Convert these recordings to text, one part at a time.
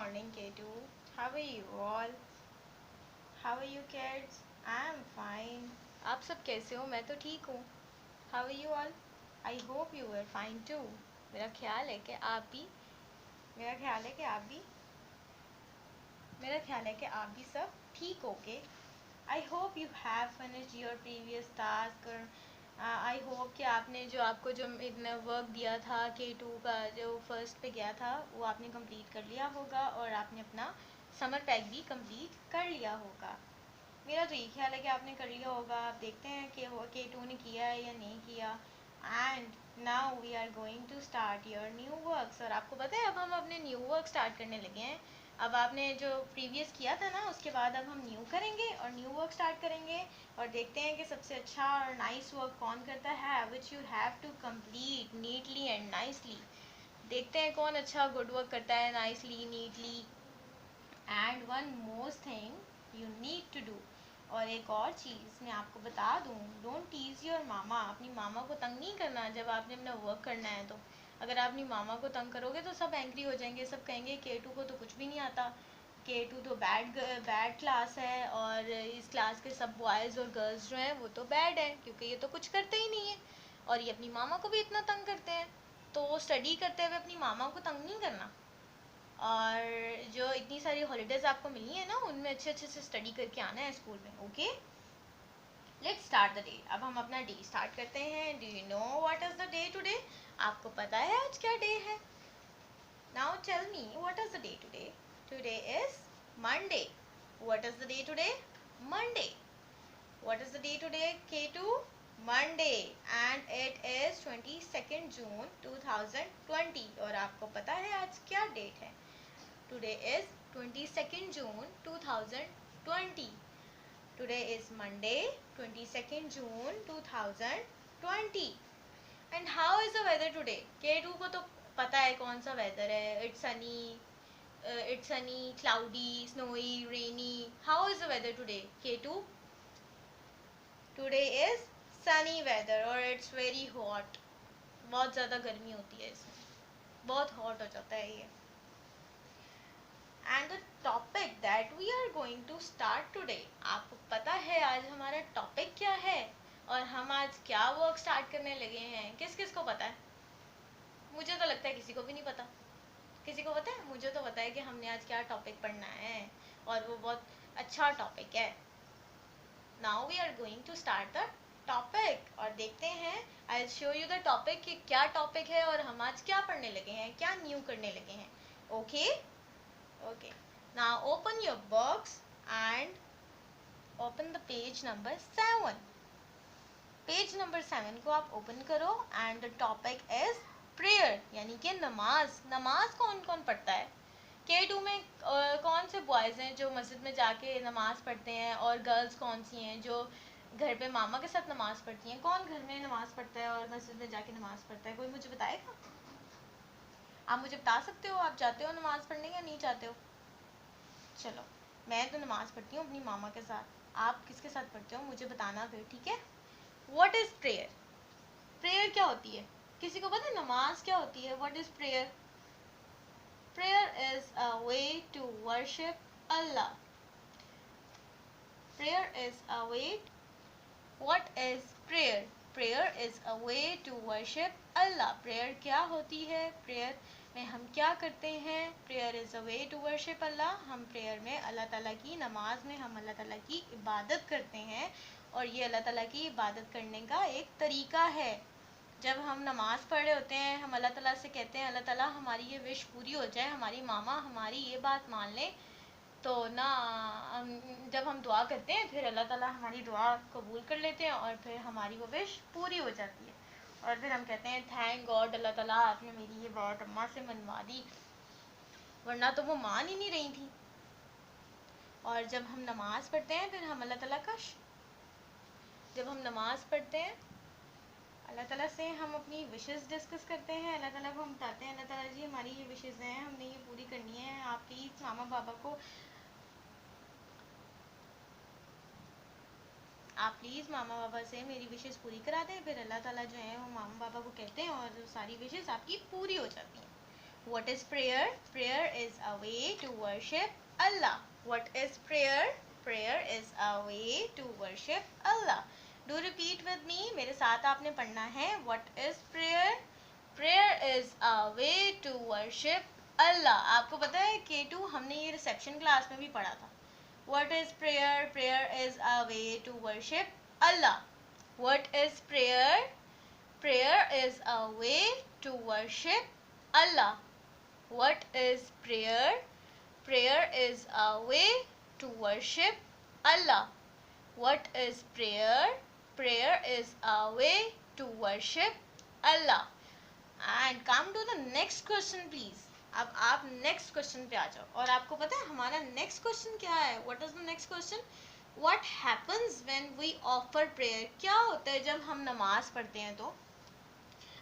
morning, K2. How are you all? How are you, kids? I am fine. आप सब कैसे हो? मैं तो ठीक हूँ. How are you all? I hope you were fine too. मेरा ख्याल है कि आप भी मेरा ख्याल है कि आप भी मेरा ख्याल है कि आप भी सब ठीक होगे. I hope you have finished your previous task और I hope कि आपने जो इतना वर्क दिया था K2 का जो फर्स्ट पे गया था वो आपने कंप्लीट कर लिया होगा और आपने अपना समर पैक भी कंप्लीट कर लिया होगा. मेरा तो ये ख्याल है कि आपने कर लिया होगा. आप देखते हैं कि वो K2 ने किया है या नहीं किया. And now we are going to start your new works. और आपको पता है अब हम अपने न्यू वर्क स्टार्ट करने लगे हैं. अब आपने जो प्रीवियस किया था ना उसके बाद अब हम न्यू करेंगे और न्यू वर्क स्टार्ट करेंगे और देखते हैं कि सबसे अच्छा और नाइस वर्क कौन करता है which you have to complete neatly and nicely. देखते हैं कौन अच्छा गुड वर्क करता है nicely neatly. And one most thing you need to do. और एक और चीज़ मैं आपको बता दूँ, डोंट टीज़ योर मामा. अपनी मामा को तंग नहीं करना जब आपने अपना वर्क करना है. तो अगर आप अपनी मामा को तंग करोगे तो सब एंग्री हो जाएंगे. सब कहेंगे K2 को तो कुछ भी नहीं आता. K2 तो बैड क्लास है और इस क्लास के सब बॉयज़ और गर्ल्स जो हैं वो तो बैड हैं क्योंकि ये तो कुछ करते ही नहीं है और ये अपनी मामा को भी इतना तंग करते हैं. तो स्टडी करते हुए अपनी मामा को तंग नहीं करना. और जो इतनी सारी हॉलीडेज़ आपको मिली है ना उनमें अच्छे अच्छे से स्टडी करके आना है स्कूल में. Okay, let's start the day. अब हम अपना डे स्टार्ट करते हैं. Do you know what is the day today? आपको पता है आज क्या डे है? Now tell me what is the day today? Today is Monday. What is the day today? Monday. What is the day today K2? Monday. And it is 22 June 2020. और आपको पता है आज क्या डेट है? Today is 22nd June 2020. Today is Monday, 22nd June 2020. And how is the weather today? K2 को तो पता है कौन सा weather है. It's sunny, cloudy, snowy, rainy. How is the weather today? K2? Today is sunny weather और it's very hot. बहुत ज़्यादा गर्मी होती है इसमें. बहुत hot हो जाता है ये. And the topic that we are going to start today. आपको पता है आज हमारा टॉपिक क्या है और हम आज क्या वर्क स्टार्ट करने लगे हैं? किस किस को पता है? मुझे तो लगता है किसी को भी नहीं पता. किसी को पता है? मुझे तो पता है कि हमने आज क्या टॉपिक पढ़ना है और वो बहुत अच्छा टॉपिक है. Now we are going to start the topic और देखते हैं. I show you the topic कि क्या टॉपिक है और हम आज क्या पढ़ने लगे हैं, क्या न्यू करने लगे हैं. Okay. Okay, now open your books and open the page number 7. Page number 7 को आप open करो and the topic is prayer यानी कि नमाज. नमाज कौन कौन पढ़ता है? K2 में कौन से बॉयज़ हैं जो मस्जिद में जाके नमाज पढ़ते हैं और गर्ल्स कौन सी हैं जो घर पे मामा के साथ नमाज पढ़ती हैं? कौन घर में नमाज पढ़ता है और मस्जिद में जाके नमाज पढ़ता है? कोई मुझे बताएगा? आप मुझे बता सकते हो आप जाते हो नमाज पढ़ने या नहीं जाते हो? चलो, मैं तो नमाज़ पढ़ती हूँ अपनी मामा के साथ. आप किसके साथ पढ़ते हो मुझे बताना फिर, ठीक है? What is prayer? प्रेयर क्या होती है? किसी को पता है नमाज क्या होती है? What is prayer? Prayer is a way to worship Allah. Prayer is a way. What is prayer? Prayer is a way to worship Allah. Prayer क्या होती है? प्रेयर में हम क्या करते हैं? Prayer is a way to worship Allah. हम प्रेयर में अल्लाह ताला की नमाज में हम अल्लाह ताला की इबादत करते हैं और ये अल्लाह ताला की इबादत करने का एक तरीका है. जब हम नमाज़ पढ़ रहे होते हैं हम अल्लाह ताला से कहते हैं अल्लाह ताला हमारी ये विश पूरी हो जाए, हमारी मामा हमारी ये बात मान लें. तो ना जब हम दुआ करते हैं फिर अल्लाह ताला हमारी दुआ कबूल कर लेते हैं और फिर हमारी वो विश पूरी हो जाती है. और फिर हम कहते हैं थैंक गॉड अल्लाह ताला आपने मेरी ये बात अम्मा से मनवा दी वरना तो वो मान ही नहीं रही थी. और जब हम नमाज़ पढ़ते हैं फिर हम अल्लाह ताला का जब हम नमाज़ पढ़ते हैं अल्लाह ताला से हम अपनी विशेस डिस्कस करते हैं. अल्लाह ताला को हम बताते हैं अल्लाह ताला जी हमारी ये विशेस हैं हमने ये पूरी करनी है. आप प्लीज़ मामा बाबा को आप प्लीज़ मामा बाबा से मेरी विशेस पूरी करा दें. फिर अल्लाह ताला जो है वो मामा बाबा को कहते हैं और सारी विशेस आपकी पूरी हो जाती हैं. What is prayer? Prayer is a way to worship Allah. What is prayer? Prayer is a way to worship Allah. Do repeat with me. मेरे साथ आपने पढ़ना है. What is prayer? Prayer is a way to worship Allah. आपको पता है K2 हमने ये रिसेप्शन क्लास में भी पढ़ा था. What is prayer? Prayer is a way to worship Allah. What is prayer? Prayer is a way to worship Allah. What is prayer? Prayer is a way to worship Allah. What is prayer? Prayer is a way to worship Allah. And come to the next question please. अब आप next question पे आ जाओ. और आपको पता है हमारा next question क्या है? What is the next question? What happens when we offer prayer? क्या होता है जब हम नमाज पढ़ते हैं? तो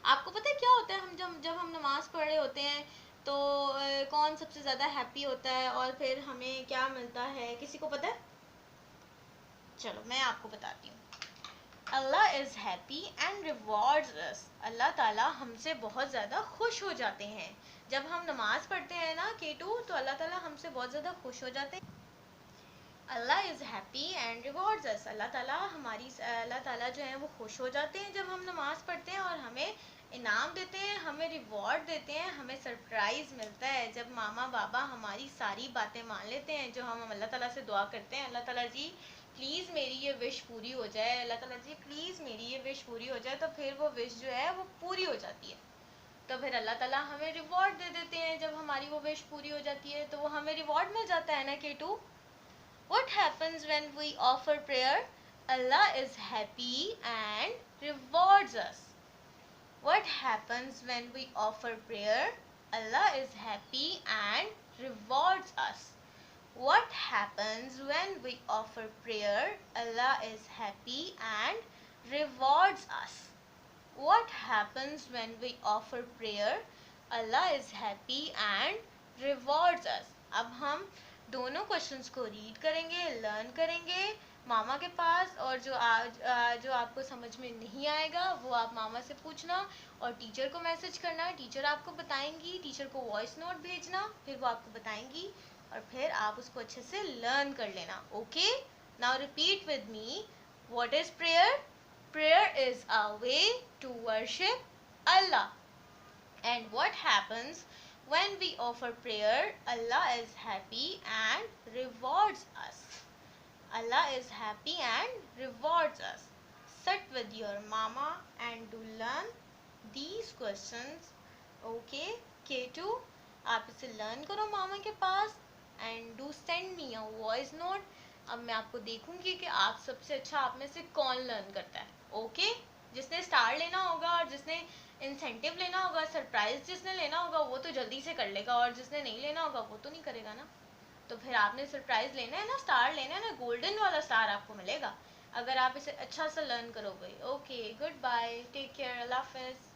आपको पता है क्या होता है, हम जब हम नमाज पढ़ रहे होते हैं तो कौन सबसे ज़्यादा हैप्पी होता है और फिर हमें क्या मिलता है? किसी को पता है? चलो मैं आपको बताती हूँ. अल्लाह इज़ हैप्पी एंड रिवॉर्ड्स अस. अल्लाह ताला हमसे बहुत ज़्यादा खुश हो जाते हैं. जब हम नमाज पढ़ते हैं ना K2, तो अल्लाह ताला हमसे बहुत ज़्यादा खुश हो जाते हैं. अल्लाह इज़ हैप्पी एंड रिवॉर्ड्स अस. अल्लाह ताला जो है वो खुश हो जाते हैं जब हम नमाज पढ़ते हैं और हमें इनाम देते हैं, हमें रिवॉर्ड देते हैं, हमें सरप्राइज़ मिलता है जब मामा बाबा हमारी सारी बातें मान लेते हैं जो हम अल्लाह ताला से दुआ करते हैं. अल्लाह ताला जी प्लीज़ मेरी ये विश पूरी हो जाए, अल्लाह ताला जी प्लीज़ मेरी ये विश पूरी हो जाए. तो फिर वो विश जो है वो पूरी हो जाती है. तो फिर अल्लाह ताला हमें रिवॉर्ड दे देते हैं. जब हमारी वो विश पूरी हो जाती है तो वो हमें रिवॉर्ड मिल जाता है ना K2. What happens when we offer prayer? Allah is happy and rewards us. What happens when we offer prayer? Allah is happy and rewards us. What happens when we offer prayer? Allah is happy and rewards us. What happens when we offer prayer? Allah is happy and rewards us. अब हम दोनों questions को read करेंगे, learn करेंगे मामा के पास, और जो आपको समझ में नहीं आएगा वो आप मामा से पूछना और टीचर को मैसेज करना. टीचर आपको बताएंगी, टीचर को वॉइस नोट भेजना, फिर वो आपको बताएंगी और फिर आप उसको अच्छे से लर्न कर लेना. Okay, now repeat with me. What is prayer? Prayer is a way to worship Allah. And what happens when we offer prayer? Allah is happy and rewards us. Allah is happy and rewards us. Sit with your mama and do learn these questions. Okay, K2, आप इसे learn करो मामा के पास and do send me a voice note. अब मैं आपको देखूंगी कि आप सबसे अच्छा आप में से कौन लर्न करता है. ओके, जिसने स्टार लेना होगा और जिसने इंसेंटिव लेना होगा, सरप्राइज जिसने लेना होगा वो तो जल्दी से कर लेगा, और जिसने नहीं लेना होगा वो तो नहीं करेगा ना. तो फिर आपने सरप्राइज लेना है ना, स्टार लेना है ना, गोल्डन वाला स्टार आपको मिलेगा अगर आप इसे अच्छा सा लर्न करोगे. Okay, good bye, take care, Allah हाफिज़.